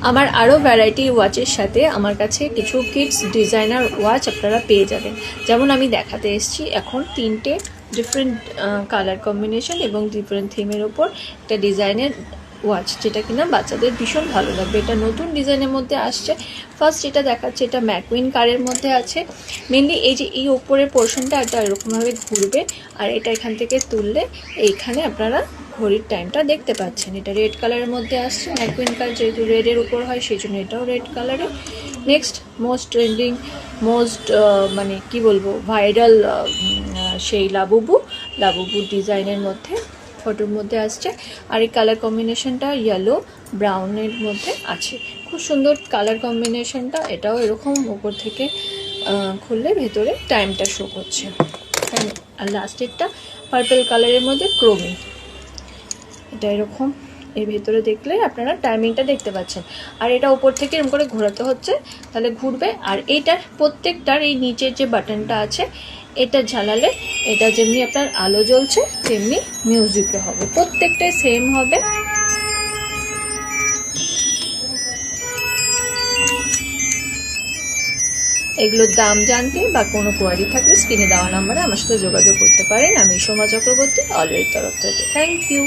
আমার আরও ভ্যারাইটি ওয়াচের সাথে আমার কাছে কিছু কিডস ডিজাইনার ওয়াচ আপনারা পেয়ে যাবেন। যেমন আমি দেখাতে এসেছি এখন 3টে ডিফারেন্ট কালার কম্বিনেশন এবং ডিফারেন্ট থিমের ওপর একটা ডিজাইনের ওয়াচ, যেটা কিনা বাচ্চাদের ভীষণ ভালো লাগবে। এটা নতুন ডিজাইনের মধ্যে আসছে। ফার্স্ট এটা দেখাচ্ছে, এটা ম্যাকুইন কারের মধ্যে আছে। মেনলি এই যে এই ওপরের পোর্শনটা এটা এরকমভাবে ঘুরবে, আর এটা এখান থেকে তুললে এইখানে আপনারা ঘড়ির টাইমটা দেখতে পাচ্ছেন। এটা রেড কালারের মধ্যে আসছে, ম্যাকুইন কার যেহেতু রেডের উপর হয় সেই জন্য এটাও রেড কালারের। নেক্সট মোস্ট ট্রেন্ডিং, মোস্ট মানে কি বলবো ভাইরাল সেই লাবুবু ডিজাইনের মধ্যে ফটোর মধ্যে আসছে। আর এই কালার কম্বিনেশনটা ইয়েলো ব্রাউনের মধ্যে আছে, খুব সুন্দর কালার কম্বিনেশনটা। এটাও এরকম উপর থেকে খুললে ভেতরে টাইমটা শো করছে। আর লাস্টেরটা পার্পল কালারের মধ্যে ক্রোমি, এটা এরকম এর ভেতরে দেখলে আপনারা টাইমিংটা দেখতে পাচ্ছেন। আর এটা উপর থেকে এরকম করে ঘোরাতে হচ্ছে, তাহলে ঘুরবে। আর এইটার প্রত্যেকটার এই নিচের যে বাটনটা আছে এটা ঝালালে এটা যেমনি আপনার আলো জ্বলছে তেমনি মিউজিকও হবে, প্রত্যেকটাই সেম হবে। এগুলোর দাম জানতে বা কোনো কোয়ারি থাকলে স্ক্রিনে দেওয়া নাম্বারে আমার সাথে যোগাযোগ করতে পারেন। আমি সোমা চক্রবর্তী অলওয়ের তরফ থেকে। Thank you.